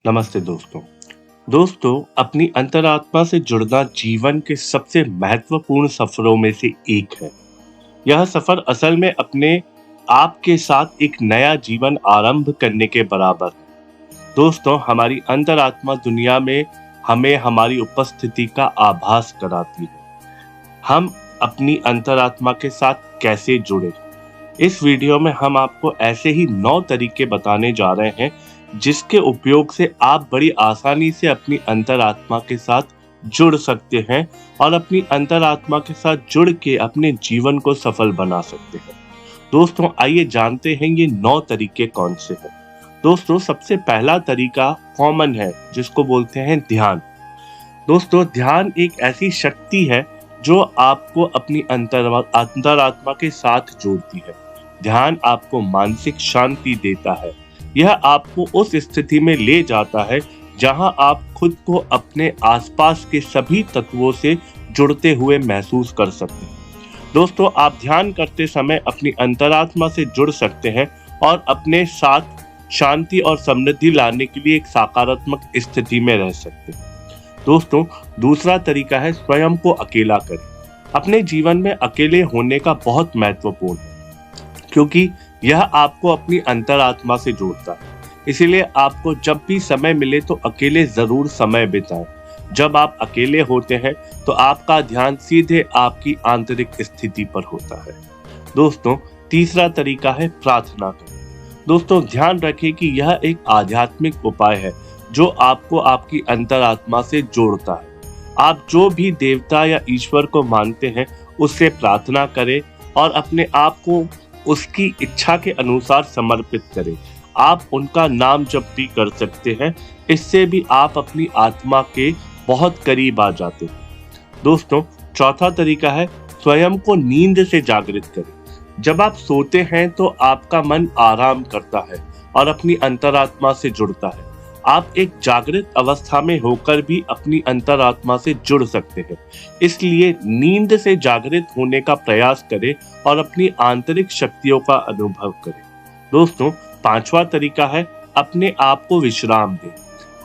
नमस्ते दोस्तों। अपनी अंतरात्मा से जुड़ना जीवन के सबसे महत्वपूर्ण सफरों में से एक है। यह सफर असल में अपने आप के साथ एक नया जीवन आरंभ करने के बराबर है। दोस्तों, हमारी अंतरात्मा दुनिया में हमें हमारी उपस्थिति का आभास कराती है। हम अपनी अंतरात्मा के साथ कैसे जुड़े? इस वीडियो में हम आपको ऐसे ही 9 तरीके बताने जा रहे हैं जिसके उपयोग से आप बड़ी आसानी से अपनी अंतरात्मा के साथ जुड़ सकते हैं और अपनी अंतरात्मा के साथ जुड़ के अपने जीवन को सफल बना सकते हैं। दोस्तों, आइए जानते हैं ये 9 तरीके कौन से हैं। दोस्तों, सबसे पहला तरीका कॉमन है जिसको बोलते हैं ध्यान। दोस्तों, ध्यान एक ऐसी शक्ति है जो आपको अपनी अंतरात्मा के साथ जोड़ती है। ध्यान आपको मानसिक शांति देता है। यह आपको उस स्थिति में ले जाता है जहां आप खुद को अपने आसपास के सभी तत्वों से जुड़ते हुए महसूस कर सकते हैं। दोस्तों, आप ध्यान करते समय अपनी अंतरात्मा से जुड़ सकते हैं और अपने साथ शांति और समृद्धि लाने के लिए एक सकारात्मक स्थिति में रह सकते हैं। दोस्तों, दूसरा तरीका है स्वयं को अकेला करें। अपने जीवन में अकेले होने का बहुत महत्वपूर्ण है क्योंकि यह आपको अपनी अंतरात्मा से जोड़ता है। इसीलिए आपको जब भी समय मिले तो अकेले जरूर समय बिताएं। जब आप अकेले होते हैं तो आपका ध्यान सीधे आपकी आंतरिक स्थिति पर होता है। दोस्तों, तीसरा तरीका है प्रार्थना करें। दोस्तों, ध्यान रखें कि यह एक आध्यात्मिक उपाय है जो आपको आपकी अंतरात्मा से जोड़ता है। आप जो भी देवता या ईश्वर को मानते हैं उससे प्रार्थना करें और अपने आप को उसकी इच्छा के अनुसार समर्पित करें। आप उनका नाम जप भी कर सकते हैं। इससे भी आप अपनी आत्मा के बहुत करीब आ जाते हैं। दोस्तों, चौथा तरीका है स्वयं को नींद से जागृत करें। जब आप सोते हैं तो आपका मन आराम करता है और अपनी अंतरात्मा से जुड़ता है। आप एक जागृत अवस्था में होकर भी अपनी अंतरात्मा से जुड़ सकते हैं। इसलिए नींद से जागृत होने का प्रयास करें और अपनी आंतरिक शक्तियों का अनुभव करें। दोस्तों, पांचवा तरीका है अपने आप को विश्राम दें।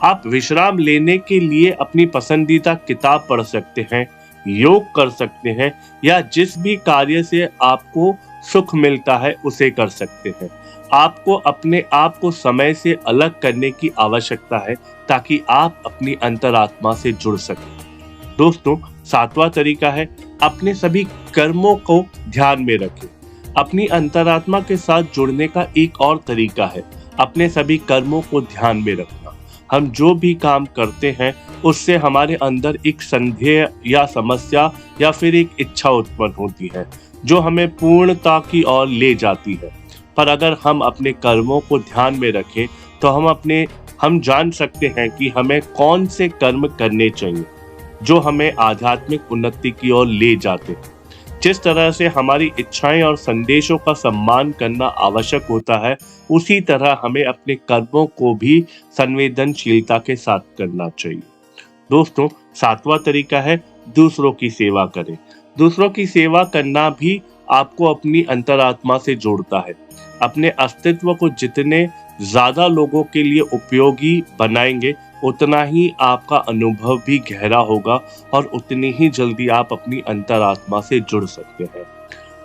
आप विश्राम लेने के लिए अपनी पसंदीदा किताब पढ़ सकते हैं, योग कर सकते हैं या जिस भी कार्य से आपको सुख मिलता है उसे कर सकते हैं। आपको अपने आप को समय से अलग करने की आवश्यकता है ताकि आप अपनी अंतरात्मा से जुड़ सकें। दोस्तों, सातवां तरीका है अपने सभी कर्मों को ध्यान में रखें। अपनी अंतरात्मा के साथ जुड़ने का एक और तरीका है अपने सभी कर्मों को ध्यान में रखना। हम जो भी काम करते हैं उससे हमारे अंदर एक संदेह या समस्या या फिर एक इच्छा उत्पन्न होती है जो हमें पूर्णता की ओर ले जाती है। पर अगर हम अपने कर्मों को ध्यान में रखें तो हम जान सकते हैं कि हमें कौन से कर्म करने चाहिए जो हमें आध्यात्मिक उन्नति की ओर ले जाते हैं। जिस तरह से हमारी इच्छाएं और संदेशों का सम्मान करना आवश्यक होता है, उसी तरह हमें अपने कर्मों को भी संवेदनशीलता के साथ करना चाहिए। दोस्तों, सातवां तरीका है दूसरों की सेवा करें। दूसरों की सेवा करना भी आपको अपनी अंतरात्मा से जोड़ता है। अपने अस्तित्व को जितने ज्यादा लोगों के लिए उपयोगी बनाएंगे उतना ही आपका अनुभव भी गहरा होगा और उतनी ही जल्दी आप अपनी अंतरात्मा से जुड़ सकते हैं।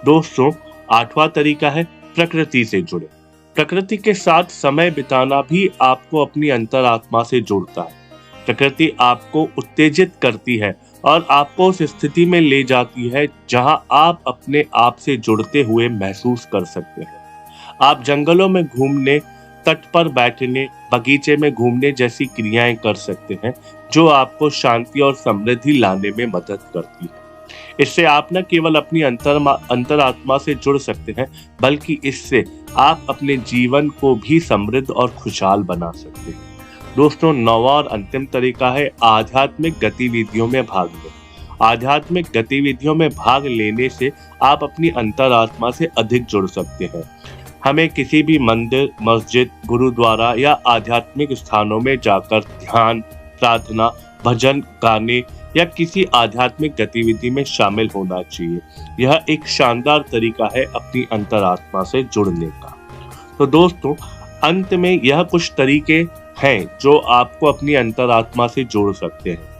दोस्तों, आठवां तरीका है प्रकृति से जुड़े। प्रकृति के साथ समय बिताना भी आपको अपनी अंतरात्मा से जोड़ता है। प्रकृति आपको उत्तेजित करती है और आपको उस स्थिति में ले जाती है जहां आप अपने आप से जुड़ते हुए महसूस कर सकते हैं। आप जंगलों में घूमने, तट पर बैठने, बगीचे में घूमने जैसी क्रियाएं कर सकते हैं जो आपको शांति और समृद्धि लाने में मदद करती है। इससे आप न केवल अपनी अंतरात्मा से जुड़ सकते हैं बल्कि इससे आप अपने जीवन को भी समृद्ध और खुशहाल बना सकते हैं। दोस्तों, नौवां और अंतिम तरीका है आध्यात्मिक गतिविधियों में भाग लें। आध्यात्मिक गतिविधियों में भाग लेने से आप अपनी अंतरात्मा से अधिक जुड़ सकते हैं। हमें किसी भी मंदिर, मस्जिद, गुरुद्वारा या आध्यात्मिक स्थानों में जाकर ध्यान, प्रार्थना, भजन गाने या किसी आध्यात्मिक गतिविधि में शामिल होना चाहिए। यह एक शानदार तरीका है अपनी अंतरात्मा से जुड़ने का। तो दोस्तों, अंत में यह कुछ तरीके हैं जो आपको अपनी अंतरात्मा से जोड़ सकते हैं।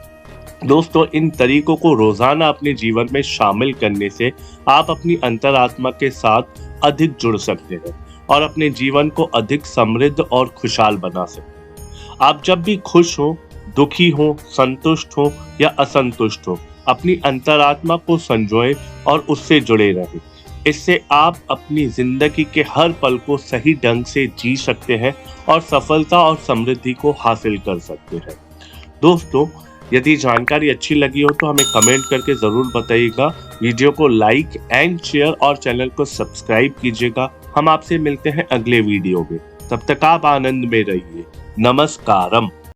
दोस्तों, इन तरीकों को रोजाना अपने जीवन में शामिल करने से आप अपनी अंतरात्मा के साथ अधिक जुड़ सकते हैं और अपने जीवन को अधिक समृद्ध और खुशहाल बना सकते हैं। आप जब भी खुश हो, दुखी हो, संतुष्ट हो या असंतुष्ट हो, अपनी अंतरात्मा को संजोए और उससे जुड़े रहें। इससे आप अपनी जिंदगी के हर पल को सही ढंग से जी सकते हैं और सफलता और समृद्धि को हासिल कर सकते हैं। दोस्तों, यदि जानकारी अच्छी लगी हो तो हमें कमेंट करके ज़रूर बताइएगा। वीडियो को लाइक एंड शेयर और चैनल को सब्सक्राइब कीजिएगा। हम आपसे मिलते हैं अगले वीडियो में। तब तक आप आनंद में रहिए। नमस्कारम।